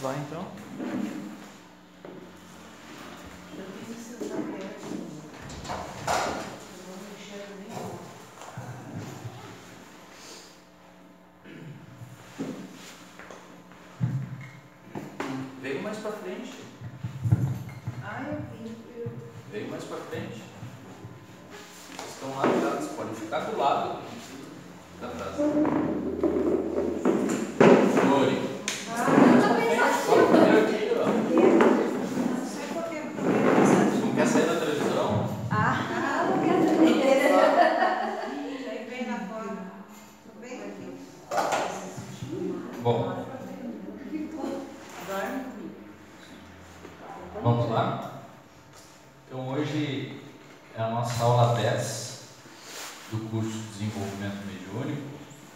Vamos lá então. Veio mais para frente. Eu vi. Veio mais para frente. Estão lá atrás, podem ficar do lado da trás. Flori. Não quer sair da televisão? Não quero saber. Vem na porta. Vem aqui. Bom, vamos lá? Então hoje é a nossa aula 10 do curso de Desenvolvimento Mediúnico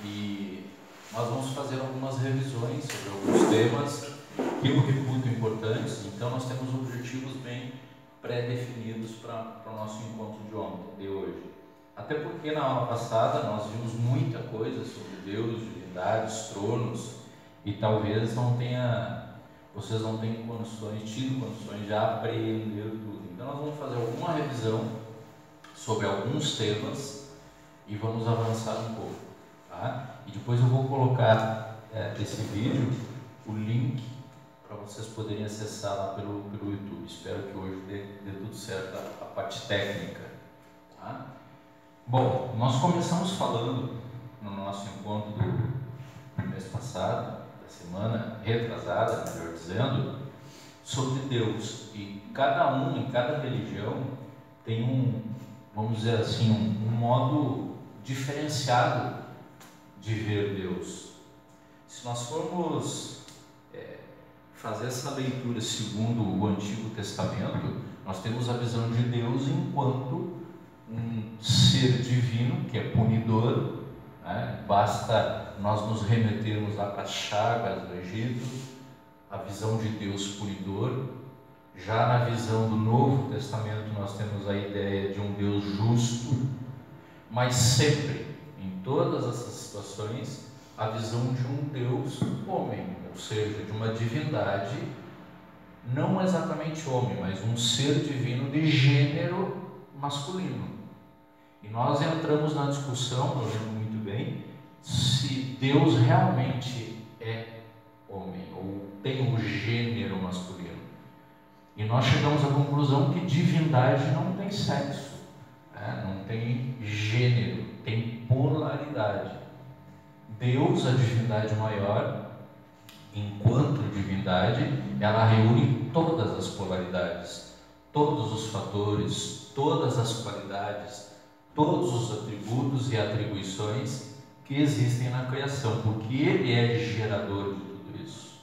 e nós vamos fazer algumas revisões sobre alguns temas que eu reputo importantes. Então nós temos objetivos bem pré-definidos para o nosso encontro de hoje. Até porque na aula passada nós vimos muita coisa sobre Deus, divindades, tronos, e talvez vocês não tenham tido condições de apreender tudo. Então nós vamos fazer alguma revisão sobre alguns temas e vamos avançar um pouco, tá? E depois eu vou colocar esse vídeo, o link, para vocês poderem acessar lá pelo YouTube. Espero que hoje dê tudo certo a parte técnica, tá? Bom, nós começamos falando no nosso encontro do mês passado, da semana retrasada, melhor dizendo, sobre Deus. E cada em cada religião tem vamos dizer assim, um modo diferenciado de ver Deus. Se nós formos fazer essa leitura segundo o Antigo Testamento, nós temos a visão de Deus enquanto um ser divino que é punidor, né? Basta nós nos remetermos lá para as chagas do Egito, a visão de Deus punidor. Já na visão do Novo Testamento nós temos a ideia de um Deus justo, mas sempre, em todas essas situações, a visão de um Deus homem, ou seja, de uma divindade, não exatamente homem, mas um ser divino de gênero masculino. E nós entramos na discussão, eu lembro muito bem, se Deus realmente é homem, ou tem um gênero masculino. E nós chegamos à conclusão que divindade não tem sexo, né? Não tem gênero, tem polaridade. Deus, a divindade maior, enquanto divindade, ela reúne todas as polaridades, todos os fatores, todas as qualidades, todos os atributos e atribuições que existem na criação, porque Ele é gerador de tudo isso.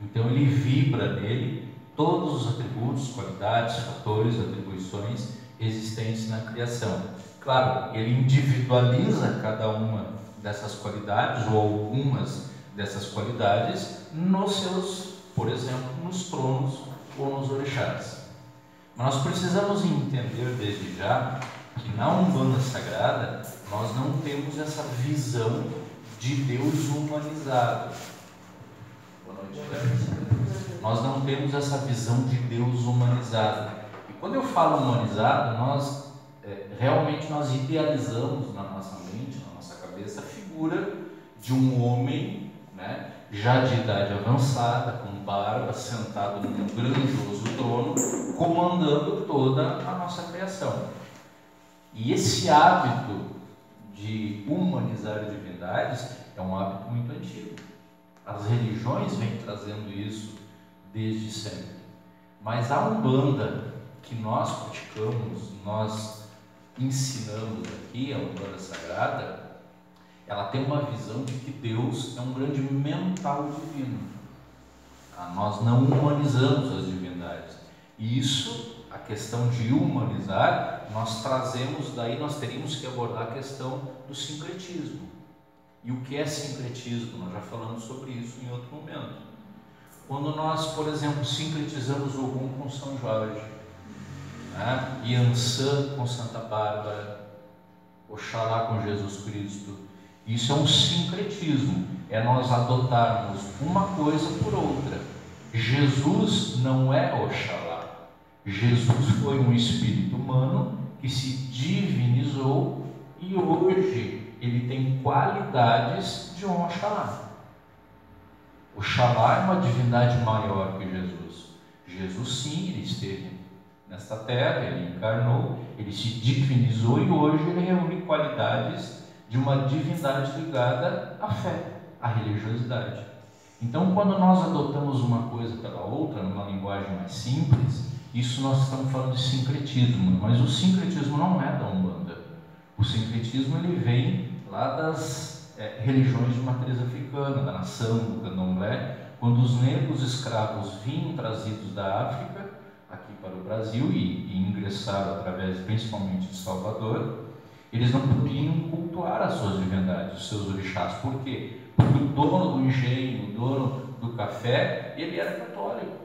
Então Ele vibra nele todos os atributos, qualidades, fatores, atribuições existentes na criação. Claro, Ele individualiza cada uma dessas qualidades ou algumas dessas qualidades nos seus, por exemplo, nos tronos ou nos orixás. Mas nós precisamos entender desde já que na Umbanda Sagrada nós não temos essa visão de Deus humanizado. Boa noite, nós não temos essa visão de Deus humanizado. E quando eu falo humanizado, realmente nós idealizamos na nossa mente, na nossa cabeça, a figura de um homem, né, já de idade avançada, com barba, sentado num grandioso trono, comandando toda a nossa criação. E esse hábito de humanizar divindades é um hábito muito antigo. As religiões vêm trazendo isso desde sempre. Mas a Umbanda que nós praticamos, nós ensinamos aqui, a Umbanda Sagrada, ela tem uma visão de que Deus é um grande mental divino. Nós não humanizamos as divindades. E isso, a questão de humanizar, nós trazemos, daí nós teríamos que abordar a questão do sincretismo. E o que é sincretismo? Nós já falamos sobre isso em outro momento. Quando nós, por exemplo, sincretizamos Ogum com São Jorge, né? Iansã com Santa Bárbara, Oxalá com Jesus Cristo, isso é um sincretismo, é nós adotarmos uma coisa por outra. Jesus não é Oxalá. Jesus foi um espírito humano que se divinizou e hoje ele tem qualidades de um Oxalá. Oxalá é uma divindade maior que Jesus. Jesus sim, ele esteve nesta terra, ele encarnou, ele se divinizou e hoje ele reúne qualidades de uma divindade ligada à fé, à religiosidade. Então, quando nós adotamos uma coisa pela outra, numa linguagem mais simples, isso nós estamos falando de sincretismo, mas o sincretismo não é da Umbanda. O sincretismo ele vem lá das religiões de matriz africana, da nação, do candomblé, quando os negros escravos vinham trazidos da África aqui para o Brasil e ingressaram através principalmente de Salvador, eles não podiam cultuar as suas divindades, os seus orixás. Por quê? Porque o dono do engenho, o dono do café, ele era católico.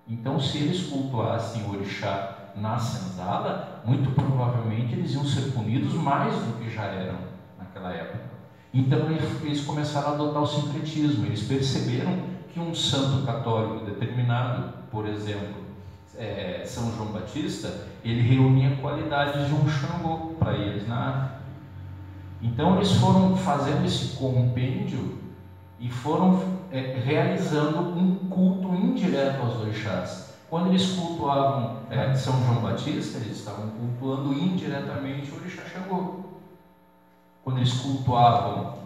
Então, se eles cultuassem o orixá na senzala, muito provavelmente eles iam ser punidos mais do que já eram naquela época. Então, eles começaram a adotar o sincretismo. Eles perceberam que um santo católico determinado, por exemplo, São João Batista, ele reunia qualidades de um Xangô para eles na África. Então eles foram fazendo esse compêndio e foram realizando um culto indireto aos orixás. Quando eles cultuavam São João Batista, eles estavam cultuando indiretamente o orixá Xangô. Quando eles cultuavam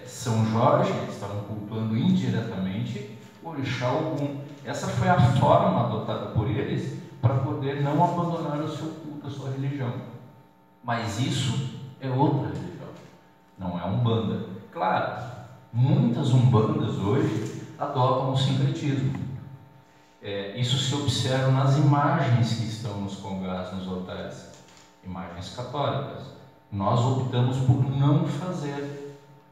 São Jorge, eles estavam cultuando indiretamente o orixá Ogum. Essa foi a forma adotada por eles para poder não abandonar o seu culto, a sua religião. Mas isso é outra religião, não é Umbanda. Claro, muitas Umbandas hoje adotam o sincretismo. Isso se observa nas imagens que estão nos congás, nos altares, imagens católicas. Nós optamos por não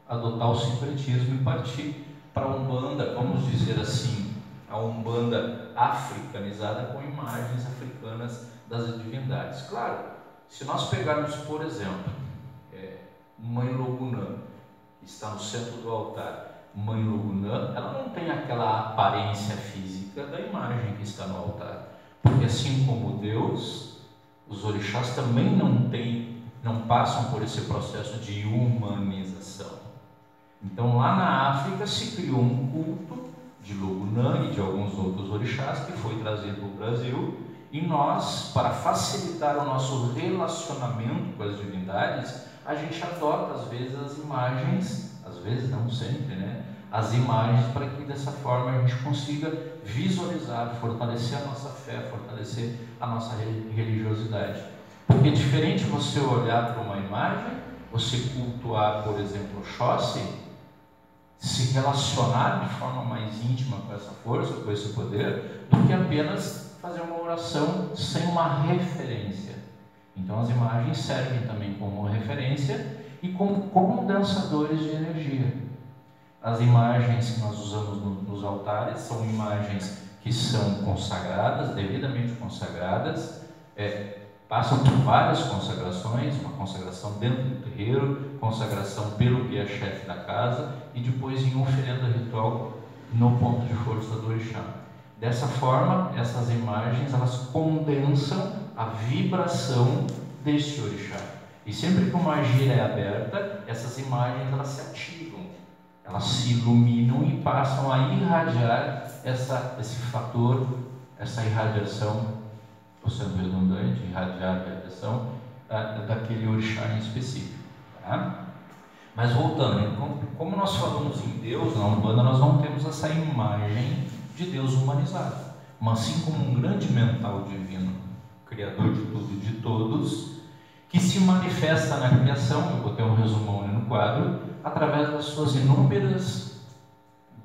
adotar o sincretismo e partir para a Umbanda, vamos dizer assim, a Umbanda africanizada com imagens africanas das divindades. Claro, se nós pegarmos, por exemplo, Mãe Logunã, que está no centro do altar, Mãe Logunã, ela não tem aquela aparência física da imagem que está no altar, porque assim como Deus, os orixás também não passam por esse processo de humanização. Então lá na África se criou um culto de Logunã e de alguns outros orixás que foi trazido para o Brasil, e nós, para facilitar o nosso relacionamento com as divindades, a gente adota às vezes as imagens, às vezes não sempre, né? As imagens para que dessa forma a gente consiga visualizar, fortalecer a nossa fé, fortalecer a nossa religiosidade. Porque é diferente você olhar para uma imagem, você cultuar, por exemplo, Oxóssi, se relacionar de forma mais íntima com essa força, com esse poder, do que apenas fazer uma oração sem uma referência. Então as imagens servem também como referência e como dançadores de energia. As imagens que nós usamos nos altares são imagens que são consagradas, devidamente consagradas, passam por várias consagrações, uma consagração dentro do terreiro, consagração pelo guia-chefe da casa e depois em oferenda ritual no ponto de força do orixá. Dessa forma, essas imagens elas condensam a vibração deste orixá. E sempre que uma gira é aberta, essas imagens elas se ativam, elas se iluminam e passam a irradiar esse fator, essa irradiação, estou sendo redundante, irradiar a radiação daquele orixá em específico. Tá? Mas voltando, como nós falamos em Deus, na Umbanda nós não temos essa imagem de Deus humanizado, mas sim como um grande mental divino, criador de tudo e de todos, que se manifesta na criação, eu botei um resumão ali no quadro, através das suas inúmeras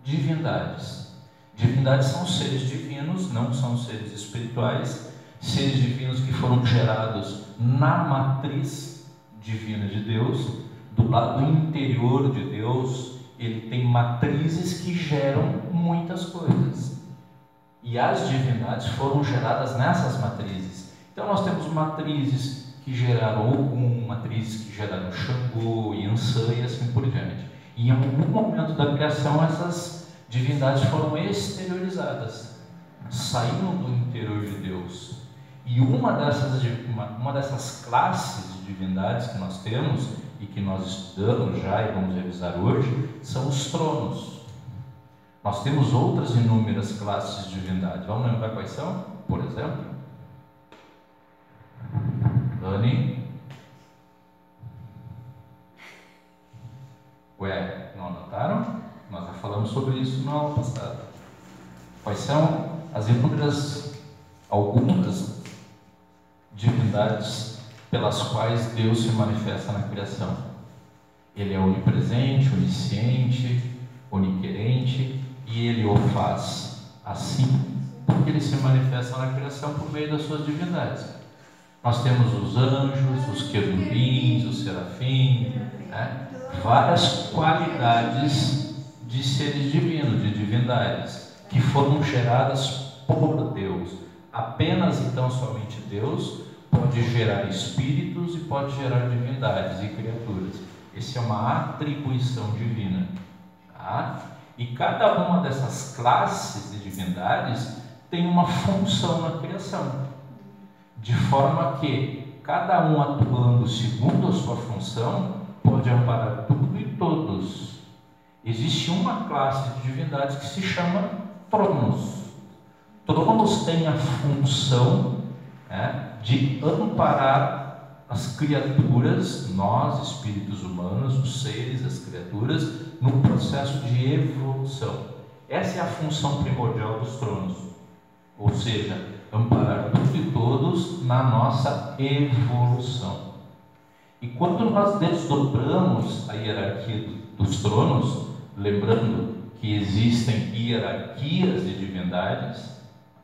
divindades. Divindades são seres divinos, não são seres espirituais, seres divinos que foram gerados na matriz divina de Deus, do lado interior de Deus, ele tem matrizes que geram muitas coisas. E as divindades foram geradas nessas matrizes. Então nós temos matrizes que geraram Ogum, matrizes que geraram Xangô, Iansã e assim por diante. E em algum momento da criação essas divindades foram exteriorizadas. saíram do interior de Deus. E uma dessas classes de divindades que nós temos e que nós estudamos já e vamos revisar hoje são os tronos. Nós temos outras inúmeras classes de divindade. Vamos lembrar quais são? Por exemplo, Dani. Ué, não anotaram? Nós já falamos sobre isso na aula passada. Quais são as inúmeras, algumas divindades pelas quais Deus se manifesta na criação? Ele é onipresente, onisciente, oniquerente, e Ele o faz assim porque Ele se manifesta na criação por meio das suas divindades. Nós temos os anjos, os querubins, os serafins, né? Várias qualidades de seres divinos, de divindades, que foram geradas por Deus. Apenas então somente Deus pode gerar espíritos e pode gerar divindades e criaturas. Essa é uma atribuição divina, tá? E cada uma dessas classes de divindades tem uma função na criação, de forma que cada um atuando segundo a sua função pode amparar tudo e todos. Existe uma classe de divindades que se chama tronos. Tronos têm a função, né, de amparar as criaturas, nós, espíritos humanos, os seres, as criaturas, no processo de evolução. Essa é a função primordial dos tronos, ou seja, amparar tudo e todos na nossa evolução. E quando nós desdobramos a hierarquia dos tronos, lembrando que existem hierarquias de divindades,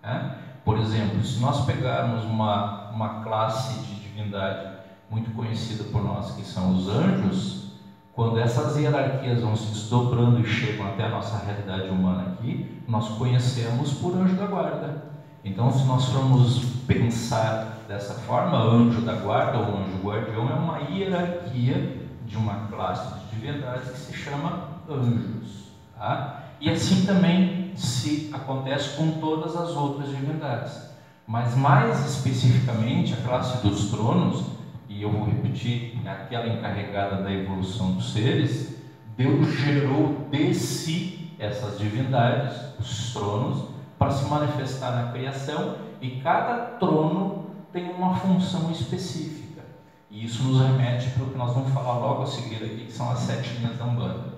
né? Por exemplo, se nós pegarmos uma classe de divindade muito conhecida por nós, que são os anjos, quando essas hierarquias vão se desdobrando e chegam até a nossa realidade humana aqui, nós conhecemos por anjo da guarda. Então, se nós formos pensar dessa forma, anjo da guarda ou anjo guardião é uma hierarquia de uma classe de divindades que se chama anjos, tá? E assim também se acontece com todas as outras divindades. Mas mais especificamente a classe dos tronos, e eu vou repetir, aquela encarregada da evolução dos seres, Deus gerou de si essas divindades, os tronos, para se manifestar na criação, e cada trono tem uma função específica. E isso nos remete para o que nós vamos falar logo a seguir aqui, que são as 7 linhas da Umbanda.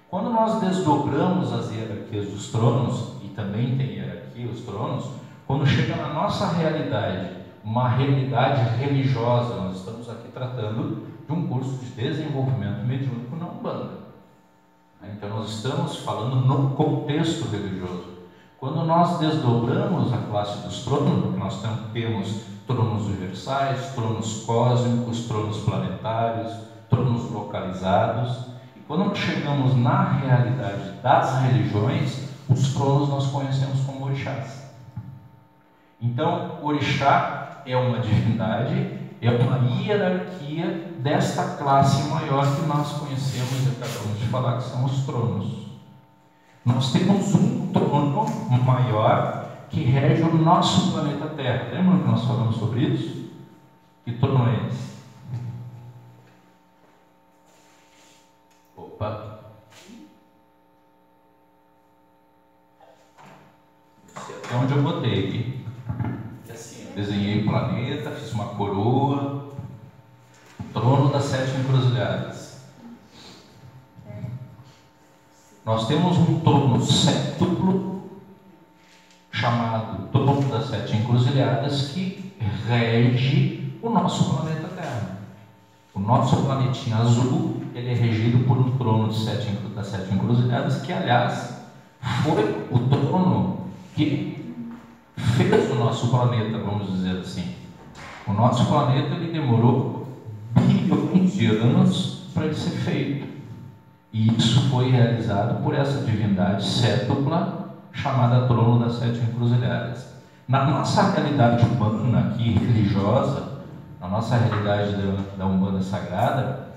Quando nós desdobramos as hierarquias dos tronos, e também tem hierarquia os tronos, quando chega na nossa realidade, uma realidade religiosa, nós estamos aqui tratando de um curso de desenvolvimento mediúnico na Umbanda. Então nós estamos falando no contexto religioso. Quando nós desdobramos a classe dos tronos, porque nós temos tronos universais, tronos cósmicos, tronos planetários, tronos localizados, e quando nós chegamos na realidade das religiões, os tronos nós conhecemos como orixás. Então, orixá é uma divindade, é uma hierarquia desta classe maior que nós conhecemos e acabamos de falar, que são os tronos. Nós temos um trono maior que rege o nosso planeta Terra. Lembram que nós falamos sobre isso? Que trono é esse? Opa! É onde eu botei aqui. E assim, eu desenhei o planeta, fiz uma coroa. Trono das 7 encruzilhadas. Nós temos um trono sétuplo, chamado Trono das 7 Encruzilhadas, que rege o nosso planeta Terra. O nosso planetinha azul, ele é regido por um trono das 7 Encruzilhadas, que, aliás, foi o trono que fez o nosso planeta, vamos dizer assim. O nosso planeta, ele demorou bilhões de anos para ele ser feito. E isso foi realizado por essa divindade sétupla, chamada Trono das 7 Encruzilhadas. Na nossa realidade humana aqui, religiosa, na nossa realidade da Umbanda Sagrada,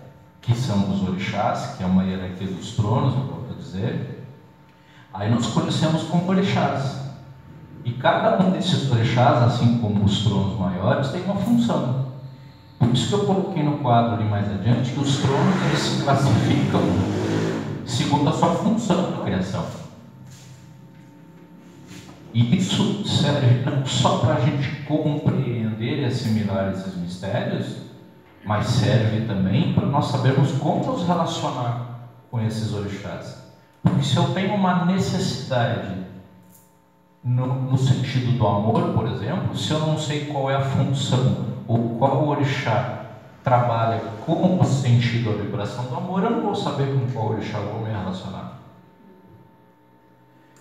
que são os orixás, que é uma hierarquia dos tronos, eu vou dizer, aí nós conhecemos como orixás. E cada um desses orixás, assim como os tronos maiores, tem uma função. Por isso que eu coloquei no quadro ali mais adiante que os tronos eles se classificam segundo a sua função na criação. E isso serve não só para a gente compreender e assimilar esses mistérios, mas serve também para nós sabermos como nos relacionar com esses orixás. Porque se eu tenho uma necessidade no sentido do amor, por exemplo, se eu não sei qual é a função ou qual orixá trabalha com o sentido, a vibração do amor, eu não vou saber com qual orixá eu vou me relacionar.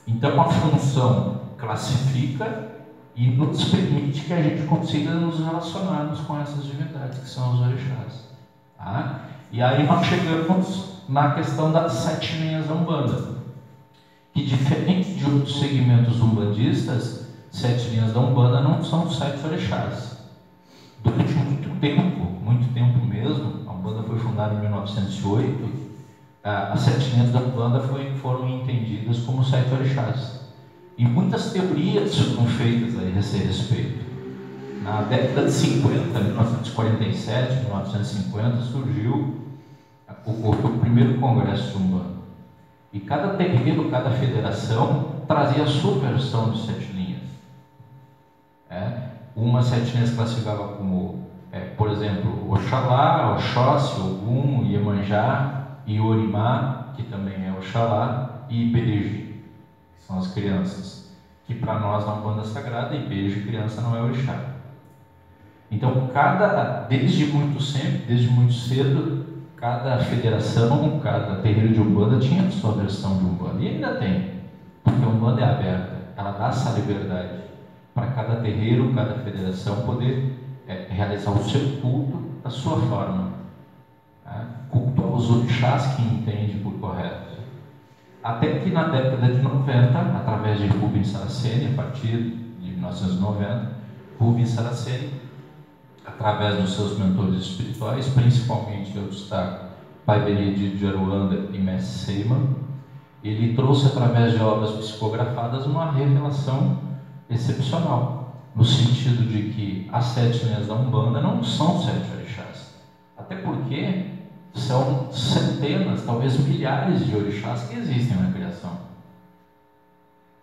Então a função classifica e nos permite que a gente consiga nos relacionarmos com essas divindades, que são os orixás. Tá? E aí nós chegamos na questão das 7 linhas da Umbanda, que diferente de outros segmentos umbandistas, 7 linhas da Umbanda não são 7 orixás. Durante muito tempo mesmo, a Umbanda foi fundada em 1908, as 7 linhas da Umbanda foram entendidas como 7 orixás. E muitas teorias foram feitas a esse respeito. Na década de 50, 1947, 1950, ocorreu o primeiro congresso de Umbanda. E cada terreiro, cada federação trazia a sua versão de 7 linhas. Uma 7 linhas classificava como, por exemplo, Oxalá, Oxóssi, Ogum, Iemanjá, Iorimá, que também é Oxalá, e Ibeji, que são as crianças. Que para nós na Umbanda Sagrada, Ibeji, criança, não é orixá. Então, desde muito cedo, cada federação, cada terreiro de Umbanda tinha a sua versão de Umbanda. E ainda tem, porque a Umbanda é aberta, ela dá essa liberdade para cada terreiro, cada federação poder realizar o seu culto da sua forma. Culto aos orixás que entende por correto. Até que na década de 90, através de Rubens Saraceni, a partir de 1990, Rubens Saraceni, através dos seus mentores espirituais, principalmente eu destaco Pai Benedito de Aruanda e Mestre Seiman, ele trouxe através de obras psicografadas uma revelação excepcional, no sentido de que as 7 linhas da Umbanda não são 7 orixás, até porque são centenas, talvez milhares de orixás que existem na criação,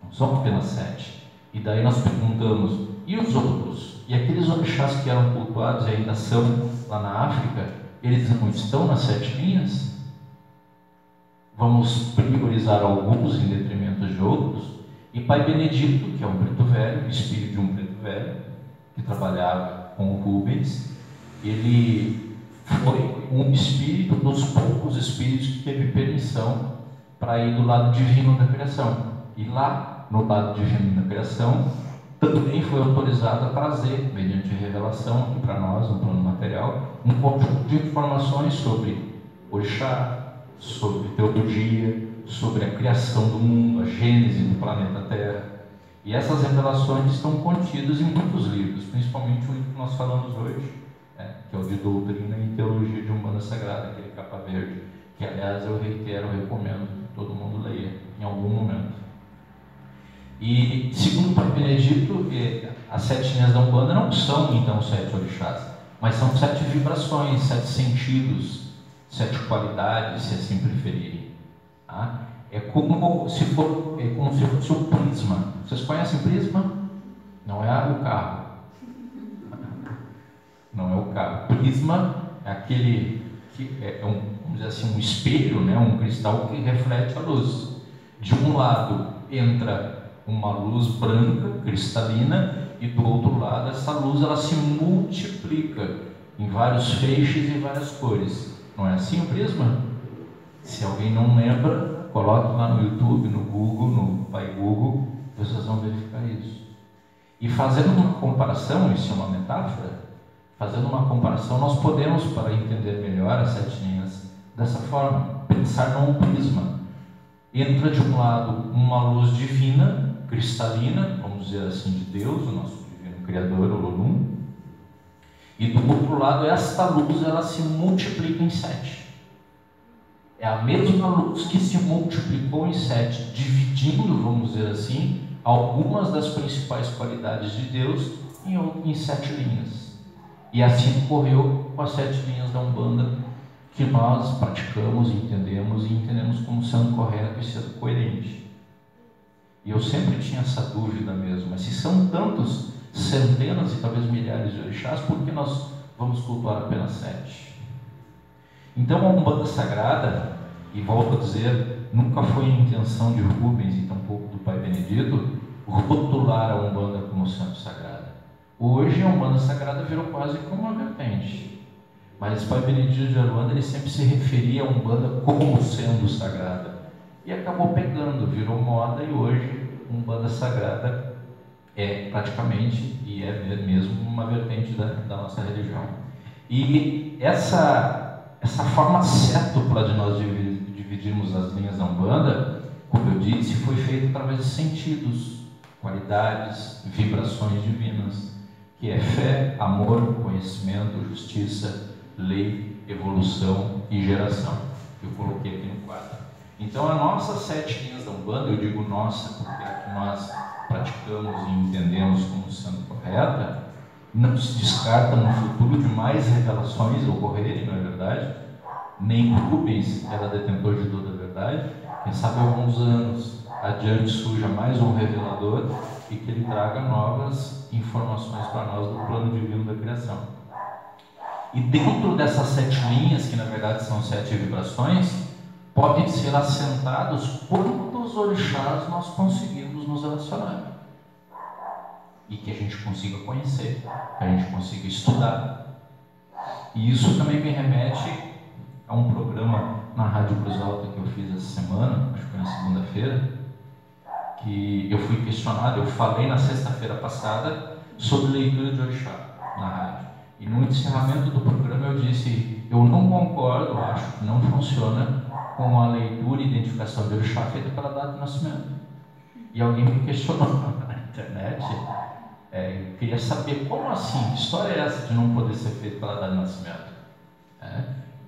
não são apenas 7. E daí nós perguntamos, e os outros? E aqueles orixás que eram cultuados e ainda são lá na África, eles não estão nas 7 linhas? Vamos priorizar alguns em detrimento de outros? E Pai Benedito, que é um preto velho, espírito de um preto velho, que trabalhava com o Rubens, ele foi um espírito dos poucos espíritos que teve permissão para ir do lado divino da criação. E lá, no lado divino da criação, também foi autorizado a trazer, mediante revelação aqui para nós, no plano material, um conjunto de informações sobre orixá, sobre teologia, sobre a criação do mundo, a gênese do planeta Terra. E essas revelações estão contidas em muitos livros, principalmente o que nós falamos hoje, que é o de Doutrina e Teologia de Umbanda Sagrada, aquele capa verde, que aliás eu recomendo que todo mundo leia em algum momento. E segundo o Pai Benedito, as 7 linhas da Umbanda não são então 7 orixás, mas são 7 vibrações, 7 sentidos, 7 qualidades, se assim preferirem. Tá? É como se fosse o prisma. Vocês conhecem prisma? Não é o carro. Não é o carro. Prisma é aquele que vamos dizer assim, um espelho, né? Um cristal que reflete a luz. De um lado entra uma luz branca, cristalina, e do outro lado essa luz ela se multiplica em vários feixes e várias cores. Não é assim o prisma? Se alguém não lembra, coloque lá no YouTube, no Google, no Pai Google, vocês vão verificar isso. E fazendo uma comparação, isso é uma metáfora, fazendo uma comparação, nós podemos, para entender melhor as 7 linhas, dessa forma, pensar num prisma. Entra de um lado uma luz divina, cristalina, vamos dizer assim, de Deus, o nosso divino Criador, o Olum, e do outro lado, esta luz ela se multiplica em 7. É a mesma luz que se multiplicou em 7, dividindo, vamos dizer assim, algumas das principais qualidades de Deus em 7 linhas. E assim ocorreu com as 7 linhas da Umbanda, que nós praticamos, entendemos e entendemos como sendo correto e sendo coerente. E eu sempre tinha essa dúvida mesmo, mas se são tantos, centenas e talvez milhares de orixás, por que nós vamos cultuar apenas 7? Então a Umbanda Sagrada, e volto a dizer, nunca foi a intenção de Rubens e tampouco do Pai Benedito rotular a Umbanda como santo sagrada. Hoje a Umbanda Sagrada virou quase como uma vertente, mas o Pai Benedito de Aruanda ele sempre se referia a Umbanda como sendo sagrada, e acabou pegando, virou moda, e hoje Umbanda Sagrada é praticamente e é mesmo uma vertente da nossa religião. E essa forma cétupla de nós dividirmos as linhas da Umbanda, como eu disse, foi feita através de sentidos, qualidades, vibrações divinas, que é fé, amor, conhecimento, justiça, lei, evolução e geração. Eu coloquei aqui no quadro. Então, as nossas 7 linhas da Umbanda, eu digo nossa porque é que nós praticamos e entendemos como sendo correta, não se descarta no futuro de mais revelações ocorrerem, não é verdade? Nem Rubens era detentor de toda a verdade. Quem sabe alguns anos adiante surja mais um revelador e que ele traga novas informações para nós do plano divino da criação. E dentro dessas 7 linhas, que na verdade são 7 vibrações, podem ser assentados quantos orixás nós conseguimos nos relacionar. E que a gente consiga conhecer, que a gente consiga estudar. E isso também me remete a um programa na Rádio Cruz Alta que eu fiz essa semana, acho que foi na segunda-feira, que eu fui questionado, eu falei na sexta-feira passada sobre leitura de orixá na rádio. E no encerramento do programa eu disse, eu não concordo, acho que não funciona com a leitura e identificação de orixá feita pela data de nascimento. E alguém me questionou na internet, eu queria saber como assim, que história é essa de não poder ser feita pela data de nascimento?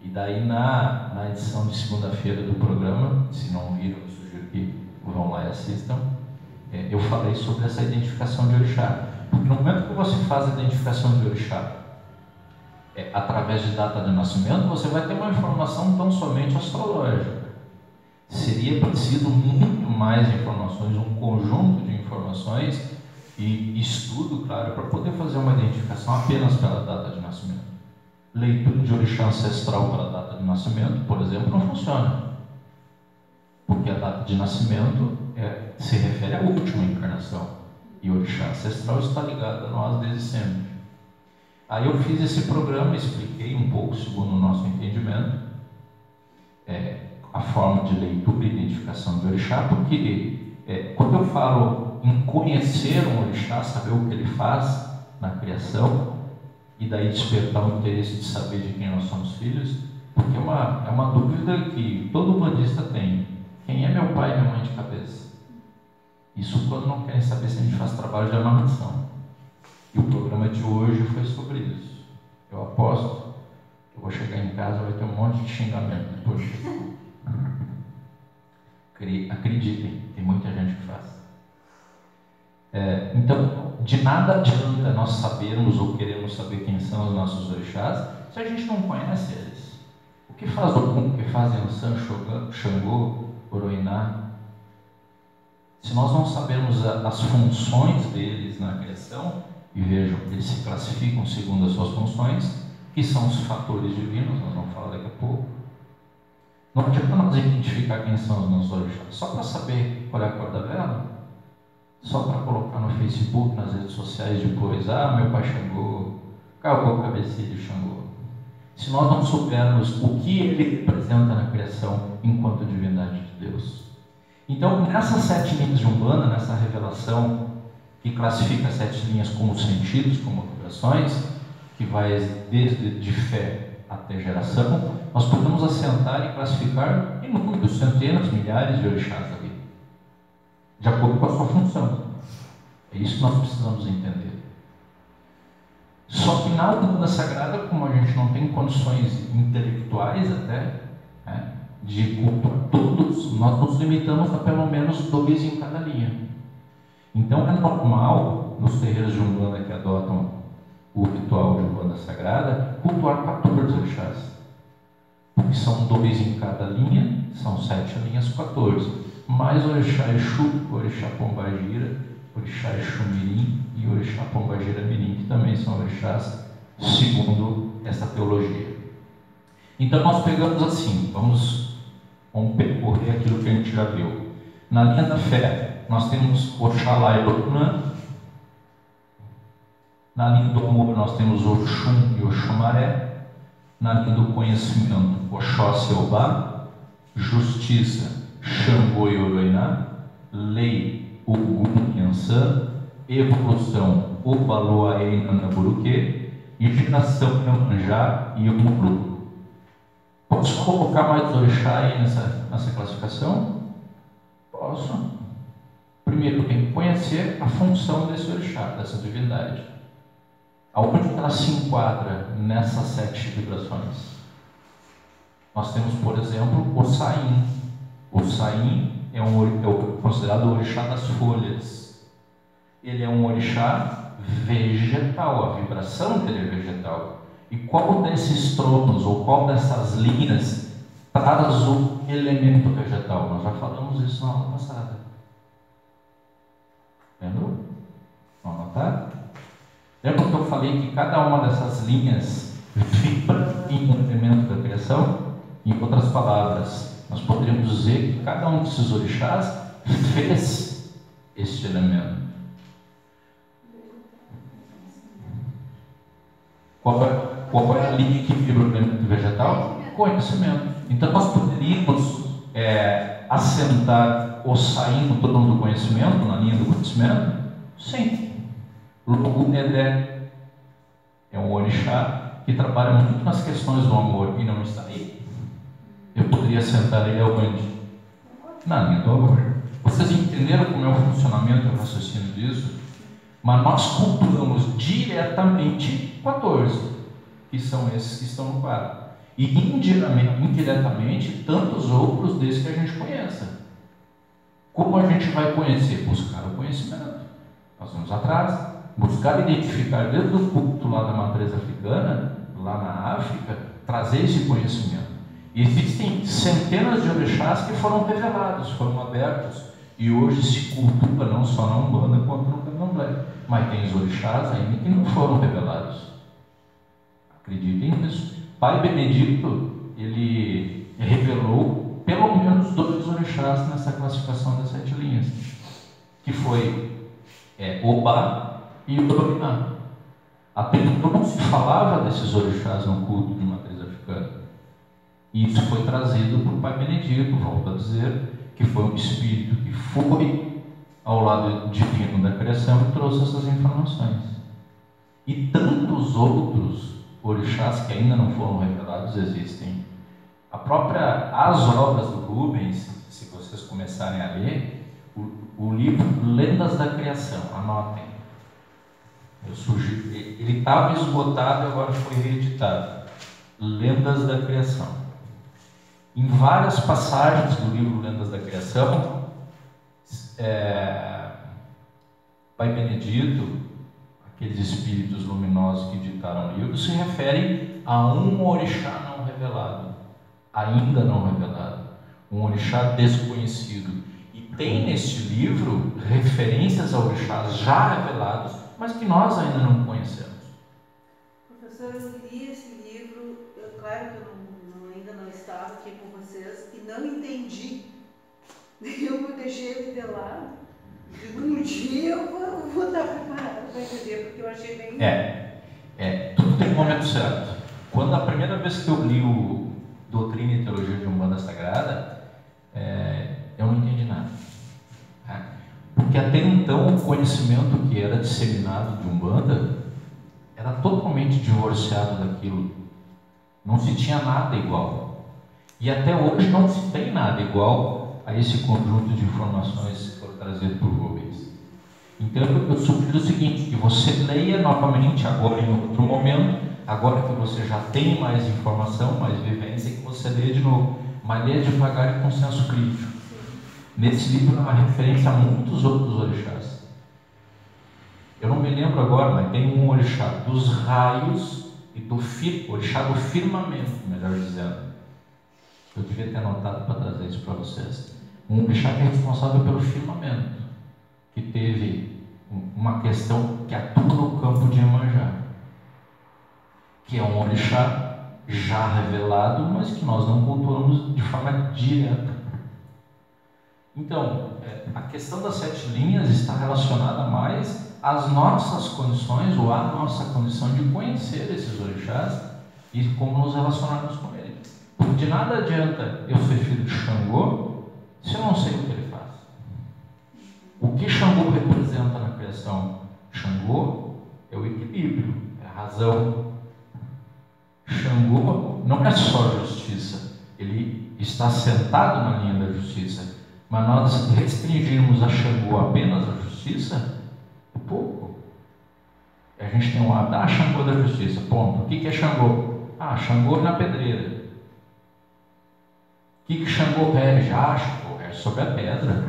E daí na edição de segunda-feira do programa, se não viram, eu sugiro que vão lá e assistam, eu falei sobre essa identificação de orixá. Porque no momento que você faz a identificação de orixá através de data de nascimento, você vai ter uma informação tão somente astrológica. Seria preciso muito mais informações, um conjunto de informações e estudo, claro, para poder fazer uma identificação apenas pela data de nascimento. Leitura de orixá ancestral pela data de nascimento, por exemplo, não funciona. Porque a data de nascimento se refere à última encarnação. E o orixá ancestral está ligado a nós desde sempre. Aí eu fiz esse programa, expliquei um pouco, segundo o nosso entendimento, a forma de leitura e identificação de orixá, porque quando eu falo em conhecer um orixá, saber o que ele faz na criação, e daí despertar o interesse de saber de quem nós somos filhos, porque é uma dúvida que todo bandista tem. Quem é meu pai e minha mãe de cabeça? Isso quando não querem saber se a gente faz trabalho de amarração. E o programa de hoje foi sobre isso. Eu aposto que eu vou chegar em casa e vai ter um monte de xingamento depois. Acreditem, tem muita gente que faz. Então, de nada adianta nós sabermos ou queremos saber quem são os nossos orixás se a gente não conhece eles. O que faz Ogum, o que faz Yansan, Xangô, Oroiná? Se nós não sabemos as funções deles na criação, e vejam, eles se classificam segundo as suas funções, que são os fatores divinos, nós vamos falar daqui a pouco. Não adianta nós identificar quem são os nossos orixás, só para saber qual é a cor da vela, só para colocar no Facebook, nas redes sociais depois, meu pai Xangô, qual é o cabecilho de Xangô? Se nós não soubermos o que ele representa na criação enquanto divindade de Deus. Então, nessas 7 linhas de Umbanda, nessa revelação que classifica as 7 linhas como sentidos, como vibrações, que vai desde de fé até geração, nós podemos assentar e classificar inúmeros, centenas, milhares de orixás ali, de acordo com a sua função. É isso que nós precisamos entender. Só que na Umbanda Sagrada, como a gente não tem condições intelectuais até, de cultuar todos, nós nos limitamos a pelo menos 2 em cada linha. Então é normal, nos terreiros de Umbanda que adotam o ritual de Umbanda Sagrada, cultuar 14 orixás. Porque são 2 em cada linha, são 7 linhas, 14. Mais orixá Exu, orixá Pombagira, orixá Exu Mirim e orixá Pombagira Mirim, que também são orixás segundo essa teologia. Então nós pegamos assim, vamos percorrer aquilo que a gente já viu. Na linha da fé, nós temos Oxalá e Oxunã. Na linha do amor, nós temos Oxum e Oxumaré. Na linha do conhecimento, Oxóssi e Obá. Justiça, Xangô e Oroiná. Lei, Ogum e Ansã. Evolução, Obaloaê e Nanaburuquê. E geração, Iemanjá e Omulu. Posso colocar mais orixá aí nessa classificação? Posso. Primeiro, tem que conhecer a função desse orixá, dessa divindade. Aonde ela se enquadra nessas 7 vibrações? Nós temos, por exemplo, o Saim. O Saim é considerado o orixá das folhas. Ele é um orixá vegetal, a vibração dele é vegetal. E qual desses tronos, ou qual dessas linhas, traz o elemento vegetal? Nós já falamos isso na aula passada. Lembrou? Vamos anotar? Lembra que eu falei que cada uma dessas linhas vibra em um elemento da criação? Em outras palavras, nós poderíamos dizer que cada um desses orixás fez este elemento. Qual é a linha que vibra o elemento vegetal? Conhecimento. Então nós poderíamos assentar o Saim no trono do conhecimento, na linha do conhecimento? Sim. Logumedé é um orixá que trabalha muito nas questões do amor e não está aí. Eu poderia assentar ele aonde? Na linha do amor. Vocês entenderam como é o funcionamento e o raciocínio disso? Mas nós cultuamos diretamente 14, que são esses que estão no quadro. E indiretamente tantos outros desses que a gente conheça. Como a gente vai conhecer? Buscar o conhecimento. Nós vamos atrás, buscar identificar desde o culto lá da matriz africana, lá na África, trazer esse conhecimento. E existem centenas de orixás que foram revelados, foram abertos, e hoje se cultua não só na Umbanda quanto no Candomblé. Mas tem os orixás ainda que não foram revelados. Acreditem nisso. Pai Benedito, ele revelou pelo menos 2 orixás nessa classificação das 7 linhas, que foi Obá e Oroiná. Até então não se falava desses orixás no culto de matriz africana. E isso foi trazido por Pai Benedito, volto a dizer, que foi um espírito que foi ao lado divino da criação e trouxe essas informações. E tantos outros orixás que ainda não foram revelados existem. As obras do Rubens, se vocês começarem a ler, o livro Lendas da Criação, anotem. Ele estava esgotado e agora foi reeditado. Lendas da Criação. Em várias passagens do livro Lendas da Criação, Pai Benedito, aqueles espíritos luminosos que ditaram o livro, se referem a um orixá não revelado, ainda não revelado, um orixá desconhecido. E tem neste livro referências a orixás já revelados, mas que nós ainda não conhecemos. Professor, eu li esse livro, claro que eu ainda não estava aqui com vocês, e não entendi. Eu deixei ele de lado. Um dia eu vou estar preparada para entender, porque eu achei bem... Tudo tem um momento certo. Quando a primeira vez que eu li o Doutrina e Teologia de Umbanda Sagrada, eu não entendi nada. Porque até então o conhecimento que era disseminado de Umbanda era totalmente divorciado daquilo. Não se tinha nada igual. E até hoje não se tem nada igual a esse conjunto de informações que foram trazidas por Rubens. Então eu sugiro o seguinte, que você leia novamente agora em outro momento, agora que você já tem mais informação, mais vivência, que você leia de novo. mas lê devagar e com senso crítico. Nesse livro há uma referência a muitos outros orixás. Eu não me lembro agora, mas tem um orixá dos raios e do orixá do firmamento, melhor dizendo. Eu devia ter anotado para trazer isso para vocês. Um orixá que é responsável pelo firmamento, que teve uma questão que atua no campo de Iemanjá, que é um orixá já revelado, mas que nós não cultuamos de forma direta. Então, a questão das 7 linhas está relacionada mais às nossas condições, ou à nossa condição de conhecer esses orixás e como nos relacionarmos com ele. Porque de nada adianta eu ser filho de Xangô se eu não sei o que ele faz. O que Xangô representa na criação? Xangô é o equilíbrio, é a razão. Xangô não é só justiça, ele está sentado na linha da justiça. Mas nós restringirmos a Xangô apenas a justiça, é pouco. A gente tem um hábito, Xangô da justiça, ponto. O que é Xangô? Xangô na pedreira. O que Xangô rege? Xangô rege sobre a pedra.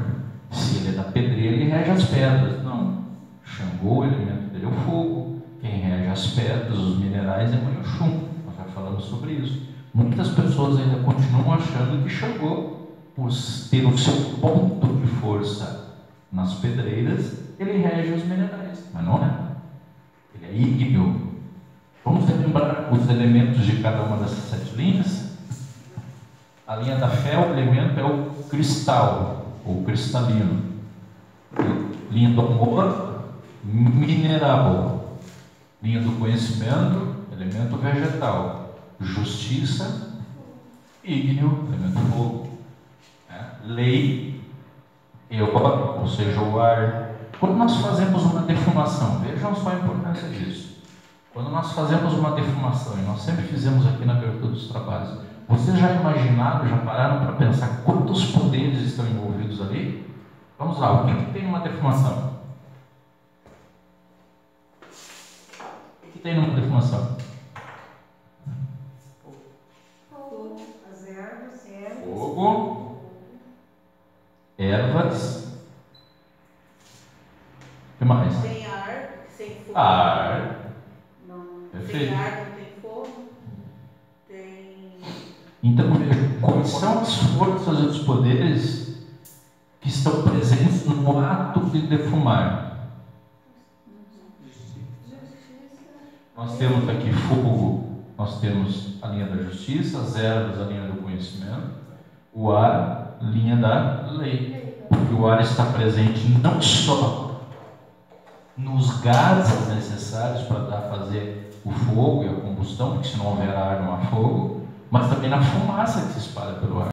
Se ele é da pedreira, ele rege as pedras. Não. Xangô, o elemento dele é o fogo. Quem rege as pedras, os minerais, é Manhuxum. Nós já falamos sobre isso. Muitas pessoas ainda continuam achando que Xangô, por ter o seu ponto de força nas pedreiras, ele rege os minerais, mas não é. Ele é ígneo. Vamos lembrar os elementos de cada uma dessas 7 linhas? A linha da fé, o elemento é o cristal, ou cristalino. Linha do amor, mineral. Linha do conhecimento, elemento vegetal. Justiça, ígneo, elemento fogo. Lei, ou seja, o ar. Quando nós fazemos uma defumação, vejam só a importância disso. Quando nós fazemos uma defumação, e nós sempre fizemos aqui na abertura dos trabalhos, vocês já imaginaram, já pararam para pensar quantos poderes estão envolvidos ali? Vamos lá, o que tem numa defumação? O que tem numa defumação? As ervas, fogo. Ervas. O que mais? Sem ar, sem fogo. Ar. Não, Perfeito. sem ar não tem fogo. Tem. Então, veja, quais são as forças e os poderes que estão presentes no ato de defumar? Nós temos aqui fogo, nós temos a linha da justiça, as ervas, a linha do conhecimento, o ar, linha da lei, porque o ar está presente não só nos gases necessários para fazer o fogo e a combustão, porque se não houver ar não há fogo, mas também na fumaça que se espalha pelo ar.